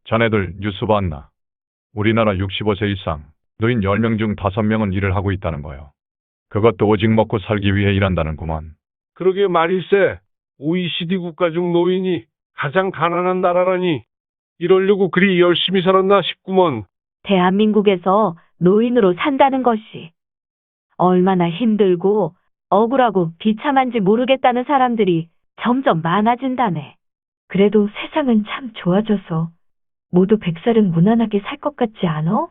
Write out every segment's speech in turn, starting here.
자네들 뉴스 봤나? 우리나라 65세 이상 노인 10명 중 5명은 일을 하고 있다는 거요. 그것도 오직 먹고 살기 위해 일한다는구먼. 그러게 말일세. OECD 국가 중 노인이 가장 가난한 나라라니 이러려고 그리 열심히 살았나 싶구먼. 대한민국에서 노인으로 산다는 것이 얼마나 힘들고 억울하고 비참한지 모르겠다는 사람들이 점점 많아진다네. 그래도 세상은 참 좋아져서 모두 100살은 무난하게 살 것 같지 않아?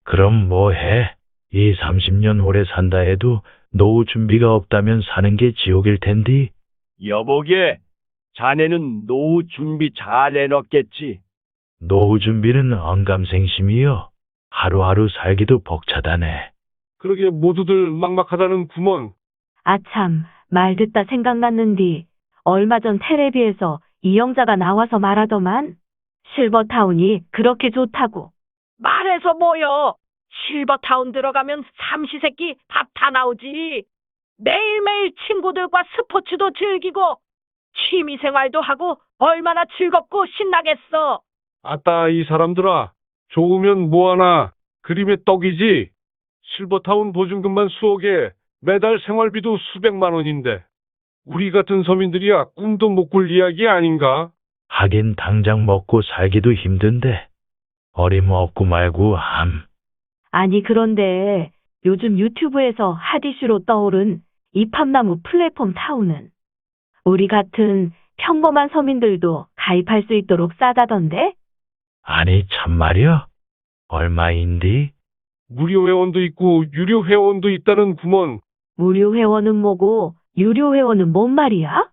그럼 뭐 해? 30년 오래 산다 해도 노후 준비가 없다면 사는 게 지옥일 텐디. 여보게, 자네는 노후 준비 잘 해놨겠지? 노후 준비는 언감생심이요. 하루하루 살기도 벅차다네. 그러게 모두들 막막하다는 구먼. 아참, 말 듣다 생각났는디. 얼마 전 텔레비에서 이영자가 나와서 말하더만 실버타운이 그렇게 좋다고. 말해서 뭐여. 실버타운 들어가면 삼시세끼 밥 다 나오지. 매일매일 친구들과 스포츠도 즐기고 취미생활도 하고 얼마나 즐겁고 신나겠어. 아따 이 사람들아. 좋으면 뭐하나. 그림의 떡이지. 실버타운 보증금만 수억에 매달 생활비도 수백만 원인데 우리 같은 서민들이야 꿈도 못 꿀 이야기 아닌가? 하긴 당장 먹고 살기도 힘든데 어림없고 말고 함. 아니 그런데 요즘 유튜브에서 핫 이슈로 떠오른 이팝나무 플랫폼 타운은 우리 같은 평범한 서민들도 가입할 수 있도록 싸다던데? 아니 참말이야? 얼마인디? 무료 회원도 있고 유료 회원도 있다는 구먼. 무료 회원은 뭐고 유료 회원은 뭔 말이야?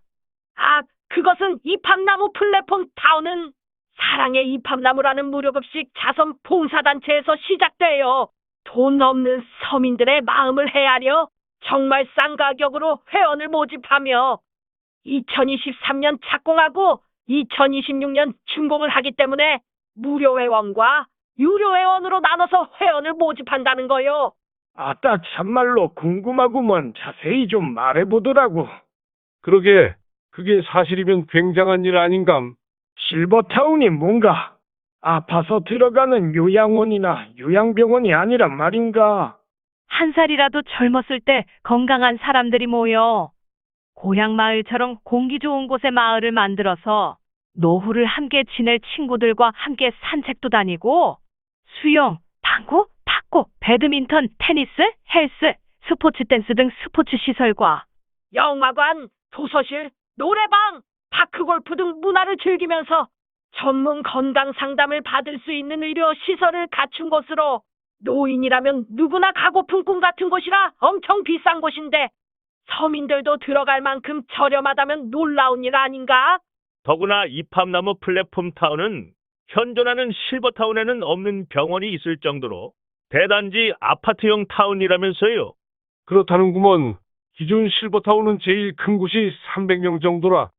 아, 그것은 이팝나무 플랫폼 타운은 사랑의 이팝나무라는 무료급식 자선 봉사단체에서 시작돼요. 돈 없는 서민들의 마음을 헤아려 정말 싼 가격으로 회원을 모집하며 2023년 착공하고 2026년 준공을 하기 때문에 무료 회원과 유료 회원으로 나눠서 회원을 모집한다는 거요. 아따, 참말로 궁금하구먼. 자세히 좀 말해보더라고. 그러게 그게 사실이면 굉장한 일 아닌감. 실버타운이 뭔가 아파서 들어가는 요양원이나 요양병원이 아니란 말인가? 한 살이라도 젊었을 때 건강한 사람들이 모여 고향 마을처럼 공기 좋은 곳에 마을을 만들어서 노후를 함께 지낼 친구들과 함께 산책도 다니고 수영, 당구, 탁구, 배드민턴, 테니스, 헬스, 스포츠 댄스 등 스포츠 시설과 영화관, 도서실, 노래방, 파크골프 등 문화를 즐기면서 전문 건강 상담을 받을 수 있는 의료 시설을 갖춘 곳으로 노인이라면 누구나 가고픈 꿈 같은 곳이라 엄청 비싼 곳인데 서민들도 들어갈 만큼 저렴하다면 놀라운 일 아닌가? 더구나 이팝나무 플랫폼 타운은 현존하는 실버타운에는 없는 병원이 있을 정도로 대단지 아파트형 타운이라면서요. 그렇다는구먼. 기존 실버타운은 제일 큰 곳이 300명 정도라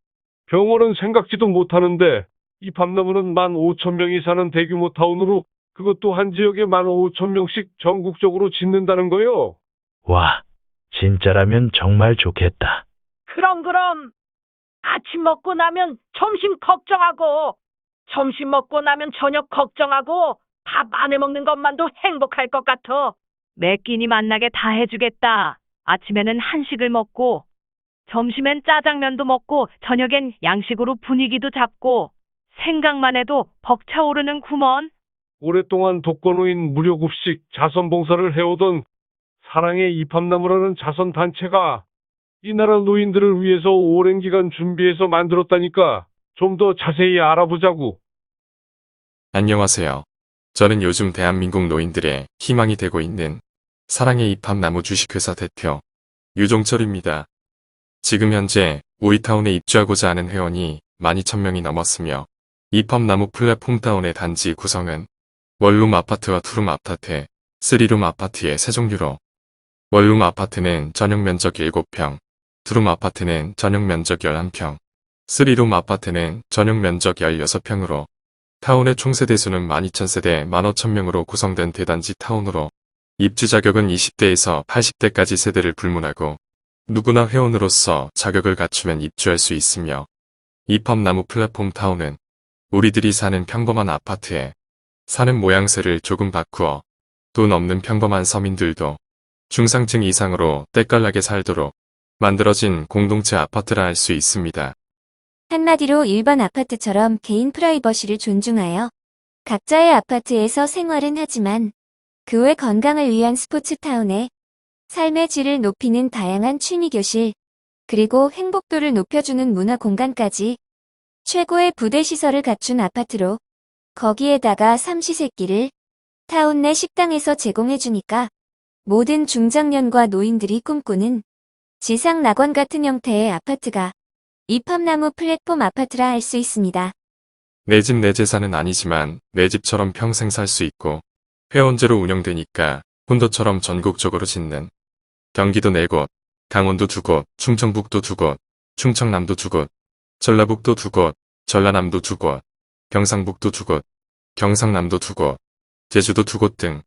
병원은 생각지도 못하는데 이 밤나무는 15,000명이 사는 대규모 타운으로 그것도 한 지역에 15,000명씩 전국적으로 짓는다는 거요. 와, 진짜라면 정말 좋겠다. 그럼 아침 먹고 나면 점심 걱정하고 점심 먹고 나면 저녁 걱정하고 밥 안 해 먹는 것만도 행복할 것 같아. 매 끼니 만나게 다 해주겠다. 아침에는 한식을 먹고 점심엔 짜장면도 먹고 저녁엔 양식으로 분위기도 잡고 생각만 해도 벅차오르는 구먼. 오랫동안 독거노인 무료급식 자선봉사를 해오던 사랑의 이팝나무라는 자선단체가 이 나라 노인들을 위해서 오랜 기간 준비해서 만들었다니까 좀 더 자세히 알아보자고. 안녕하세요. 저는 요즘 대한민국 노인들의 희망이 되고 있는 사랑의 이팝나무 주식회사 대표 유종철입니다. 지금 현재 우리타운에 입주하고자 하는 회원이 12,000명이 넘었으며 이팝나무 플랫폼 타운의 단지 구성은 원룸 아파트와 투룸 아파트, 3룸 아파트의 세 종류로 원룸 아파트는 전용 면적 7평, 투룸 아파트는 전용 면적 11평, 3룸 아파트는 전용 면적 16평으로 타운의 총 세대수는 12,000세대 15,000명으로 구성된 대단지 타운으로 입주 자격은 20대에서 80대까지 세대를 불문하고 누구나 회원으로서 자격을 갖추면 입주할 수 있으며 이팝나무 플랫폼 타운은 우리들이 사는 평범한 아파트에 사는 모양새를 조금 바꾸어 돈 없는 평범한 서민들도 중상층 이상으로 때깔나게 살도록 만들어진 공동체 아파트라 할 수 있습니다. 한마디로 일반 아파트처럼 개인 프라이버시를 존중하여 각자의 아파트에서 생활은 하지만 그 외 건강을 위한 스포츠타운에 삶의 질을 높이는 다양한 취미교실, 그리고 행복도를 높여주는 문화 공간까지 최고의 부대 시설을 갖춘 아파트로 거기에다가 삼시세끼를 타운 내 식당에서 제공해주니까 모든 중장년과 노인들이 꿈꾸는 지상 낙원 같은 형태의 아파트가 이팝나무 플랫폼 아파트라 할 수 있습니다. 내 집 내 재산은 아니지만 내 집처럼 평생 살 수 있고 회원제로 운영되니까 콘도처럼 전국적으로 짓는 경기도 4곳, 강원도 2곳, 충청북도 2곳, 충청남도 2곳, 전라북도 2곳, 전라남도 2곳, 경상북도 2곳, 경상남도 2곳, 제주도 2곳 등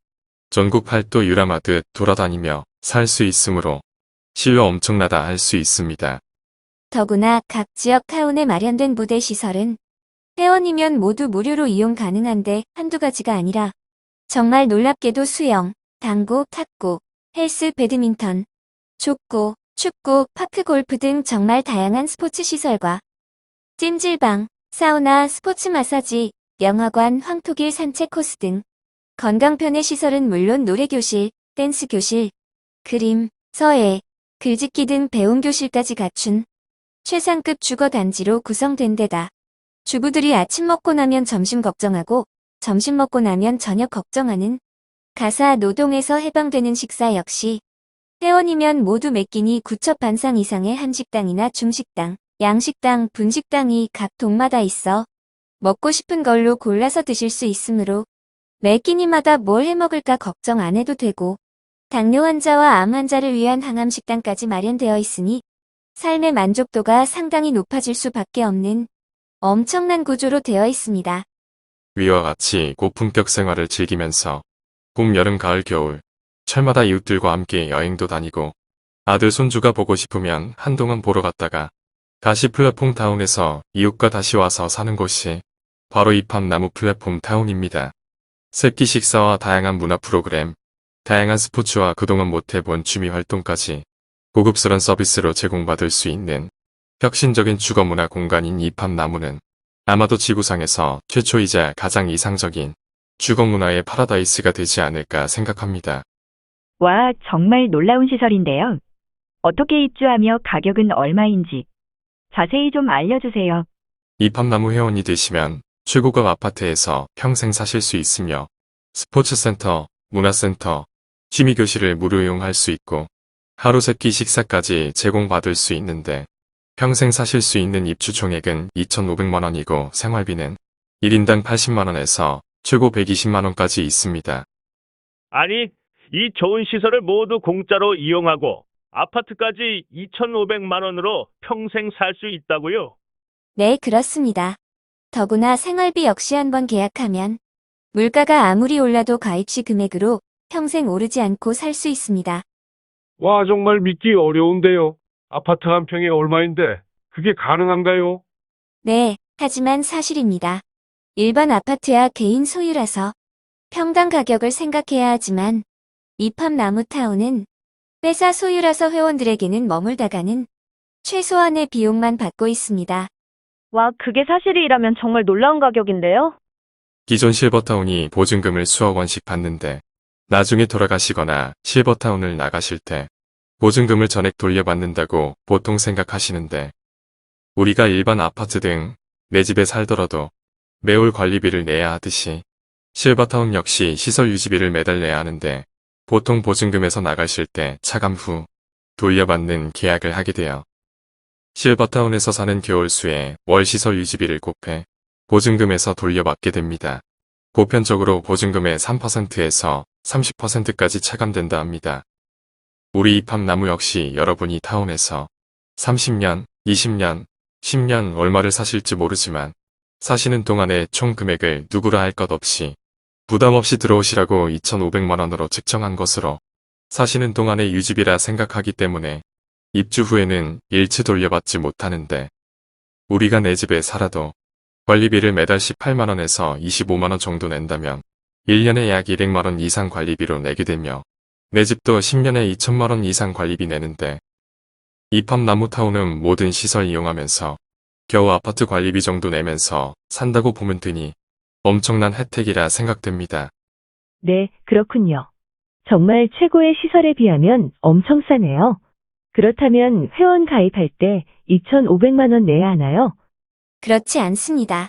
전국 팔도 유람하듯 돌아다니며 살 수 있으므로 실로 엄청나다 할 수 있습니다. 더구나 각 지역 타운에 마련된 부대 시설은 회원이면 모두 무료로 이용 가능한데 한두 가지가 아니라 정말 놀랍게도 수영, 당구, 탁구, 헬스, 배드민턴, 족구, 축구, 파크골프 등 정말 다양한 스포츠 시설과 찜질방, 사우나, 스포츠 마사지, 영화관, 황토길 산책 코스 등 건강편의 시설은 물론 노래교실, 댄스교실, 그림, 서예, 글짓기 등 배움교실까지 갖춘 최상급 주거단지로 구성된 데다 주부들이 아침 먹고 나면 점심 걱정하고 점심 먹고 나면 저녁 걱정하는 가사 노동에서 해방되는 식사 역시 회원이면 모두 매 끼니 9첩 반상 이상의 한식당이나 중식당, 양식당, 분식당이 각 동마다 있어 먹고 싶은 걸로 골라서 드실 수 있으므로 매 끼니마다 뭘 해먹을까 걱정 안 해도 되고 당뇨 환자와 암 환자를 위한 항암식당까지 마련되어 있으니 삶의 만족도가 상당히 높아질 수밖에 없는 엄청난 구조로 되어 있습니다. 위와 같이 고품격 생활을 즐기면서 봄, 여름, 가을, 겨울, 철마다 이웃들과 함께 여행도 다니고 아들 손주가 보고 싶으면 한동안 보러 갔다가 다시 플랫폼 타운에서 이웃과 다시 와서 사는 곳이 바로 이팝나무 플랫폼 타운입니다. 새끼 식사와 다양한 문화 프로그램, 다양한 스포츠와 그동안 못해본 취미 활동까지 고급스런 서비스로 제공받을 수 있는 혁신적인 주거문화 공간인 이팝나무는 아마도 지구상에서 최초이자 가장 이상적인 주거문화의 파라다이스가 되지 않을까 생각합니다. 와, 정말 놀라운 시설인데요. 어떻게 입주하며 가격은 얼마인지 자세히 좀 알려주세요. 이팝나무 회원이 되시면 최고급 아파트에서 평생 사실 수 있으며 스포츠센터, 문화센터, 취미교실을 무료 이용할 수 있고 하루 세끼 식사까지 제공받을 수 있는데 평생 사실 수 있는 입주 총액은 2,500만 원이고 생활비는 1인당 80만 원에서 최고 120만 원까지 있습니다. 아니, 이 좋은 시설을 모두 공짜로 이용하고 아파트까지 2,500만 원으로 평생 살 수 있다고요? 네, 그렇습니다. 더구나 생활비 역시 한번 계약하면 물가가 아무리 올라도 가입시 금액으로 평생 오르지 않고 살 수 있습니다. 와, 정말 믿기 어려운데요. 아파트 한 평이 얼마인데 그게 가능한가요? 네, 하지만 사실입니다. 일반 아파트야 개인 소유라서 평당 가격을 생각해야 하지만 이팝나무타운은 회사 소유라서 회원들에게는 머물다가는 최소한의 비용만 받고 있습니다. 와, 그게 사실이라면 정말 놀라운 가격인데요? 기존 실버타운이 보증금을 수억 원씩 받는데 나중에 돌아가시거나 실버타운을 나가실 때 보증금을 전액 돌려받는다고 보통 생각하시는데 우리가 일반 아파트 등 내 집에 살더라도 매월 관리비를 내야 하듯이 실버타운 역시 시설 유지비를 매달 내야 하는데 보통 보증금에서 나가실 때 차감 후 돌려받는 계약을 하게 돼요. 실버타운에서 사는 개월수에 월 시설 유지비를 곱해 보증금에서 돌려받게 됩니다. 보편적으로 보증금의 3%에서 30%까지 차감된다 합니다. 우리 이팝나무 역시 여러분이 타운에서 30년, 20년, 10년 얼마를 사실지 모르지만 사시는 동안의 총 금액을 누구라 할 것 없이 부담 없이 들어오시라고 2,500만 원으로 측정한 것으로 사시는 동안의 유지비라 생각하기 때문에 입주 후에는 일치 돌려받지 못하는데 우리가 내 집에 살아도 관리비를 매달 18만원에서 25만원 정도 낸다면 1년에 약 200만원 이상 관리비로 내게 되며 내 집도 10년에 2천만원 이상 관리비 내는데 이팝나무타운은 모든 시설 이용하면서 겨우 아파트 관리비 정도 내면서 산다고 보면 되니 엄청난 혜택이라 생각됩니다. 네, 그렇군요. 정말 최고의 시설에 비하면 엄청 싸네요. 그렇다면 회원 가입할 때 2,500만 원 내야 하나요? 그렇지 않습니다.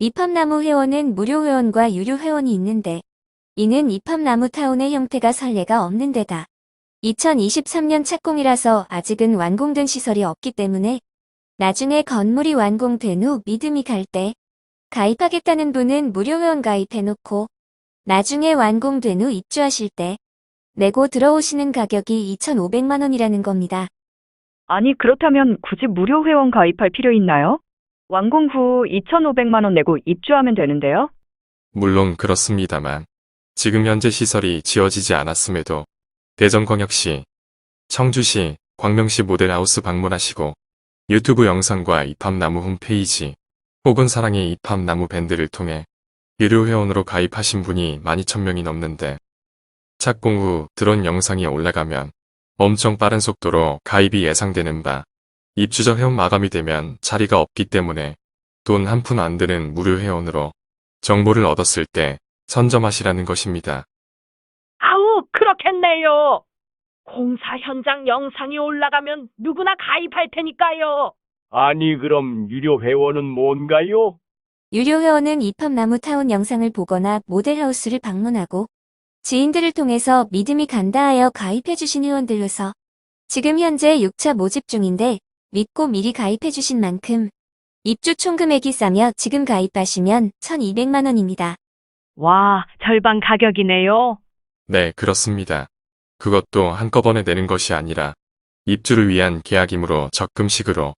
이팝나무 회원은 무료 회원과 유료 회원이 있는데 이는 이팝나무타운의 형태가 선례가 없는 데다 2023년 착공이라서 아직은 완공된 시설이 없기 때문에 나중에 건물이 완공된 후 믿음이 갈 때 가입하겠다는 분은 무료 회원 가입해놓고 나중에 완공된 후 입주하실 때 내고 들어오시는 가격이 2,500만 원이라는 겁니다. 아니, 그렇다면 굳이 무료 회원 가입할 필요 있나요? 완공 후 2,500만 원 내고 입주하면 되는데요? 물론 그렇습니다만 지금 현재 시설이 지어지지 않았음에도 대전광역시, 청주시, 광명시 모델하우스 방문하시고 유튜브 영상과 이팝나무 홈페이지 혹은 사랑의 이팝나무 밴드를 통해 유료 회원으로 가입하신 분이 12,000명이 넘는데 착공 후 드론 영상이 올라가면 엄청 빠른 속도로 가입이 예상되는 바 입주자 회원 마감이 되면 자리가 없기 때문에 돈 한 푼 안 드는 무료 회원으로 정보를 얻었을 때 선점하시라는 것입니다. 아우, 그렇겠네요. 공사 현장 영상이 올라가면 누구나 가입할 테니까요. 아니, 그럼 유료 회원은 뭔가요? 유료 회원은 이팝나무타운 영상을 보거나 모델하우스를 방문하고 지인들을 통해서 믿음이 간다 하여 가입해주신 회원들로서 지금 현재 6차 모집 중인데 믿고 미리 가입해주신 만큼 입주 총금액이 싸며 지금 가입하시면 1,200만 원입니다. 와, 절반 가격이네요. 네, 그렇습니다. 그것도 한꺼번에 내는 것이 아니라 입주를 위한 계약이므로 적금식으로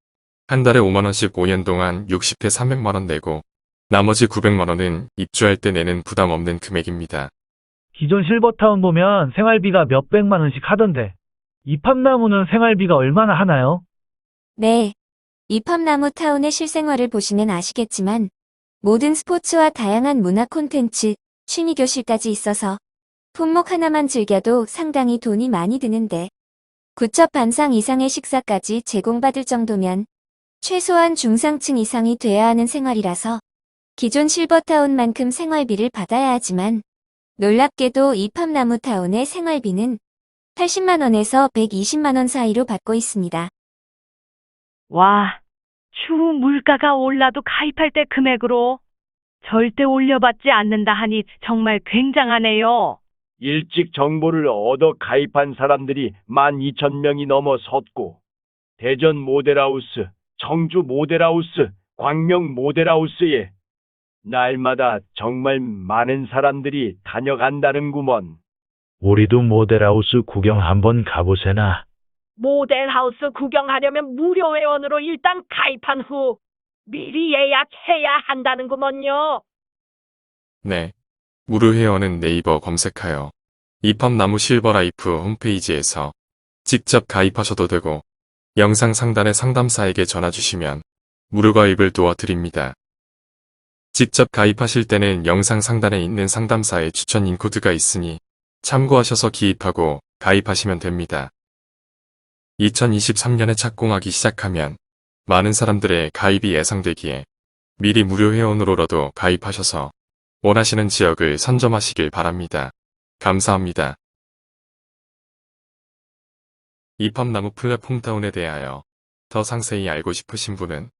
한 달에 5만원씩 5년 동안 60회 300만원 내고 나머지 900만원은 입주할 때 내는 부담 없는 금액입니다. 기존 실버타운 보면 생활비가 몇백만 원씩 하던데 이팝나무는 생활비가 얼마나 하나요? 네. 이팝나무타운의 실생활을 보시면 아시겠지만 모든 스포츠와 다양한 문화 콘텐츠, 취미교실까지 있어서 품목 하나만 즐겨도 상당히 돈이 많이 드는데 9첩 반상 이상의 식사까지 제공받을 정도면 최소한 중상층 이상이 돼야 하는 생활이라서 기존 실버타운만큼 생활비를 받아야 하지만 놀랍게도 이팝나무타운의 생활비는 80만 원에서 120만 원 사이로 받고 있습니다. 와, 추후 물가가 올라도 가입할 때 금액으로 절대 올려받지 않는다 하니 정말 굉장하네요. 일찍 정보를 얻어 가입한 사람들이 12,000명이 넘어섰고 대전 모델하우스, 청주 모델하우스, 광명 모델하우스에 날마다 정말 많은 사람들이 다녀간다는구먼. 우리도 모델하우스 구경 한번 가보세나. 모델하우스 구경하려면 무료 회원으로 일단 가입한 후 미리 예약해야 한다는구먼요. 네. 무료 회원은 네이버 검색하여 이팝나무 실버라이프 홈페이지에서 직접 가입하셔도 되고 영상 상단의 상담사에게 전화 주시면 무료 가입을 도와드립니다. 직접 가입하실 때는 영상 상단에 있는 상담사의 추천 인코드가 있으니 참고하셔서 기입하고 가입하시면 됩니다. 2023년에 착공하기 시작하면 많은 사람들의 가입이 예상되기에 미리 무료 회원으로라도 가입하셔서 원하시는 지역을 선점하시길 바랍니다. 감사합니다. 이팝나무 플랫폼 타운에 대하여 더 상세히 알고 싶으신 분은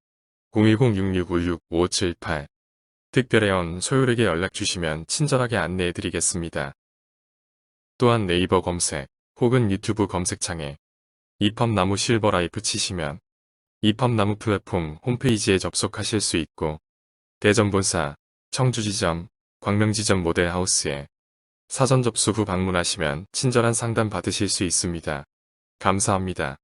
010-6656-5578 특별회원 소율에게 연락 주시면 친절하게 안내해 드리겠습니다. 또한 네이버 검색 혹은 유튜브 검색창에 이팝나무 실버라이프 치시면 이팝나무 플랫폼 홈페이지에 접속하실 수 있고 대전본사, 청주지점, 광명지점 모델하우스에 사전 접수 후 방문하시면 친절한 상담 받으실 수 있습니다. 감사합니다.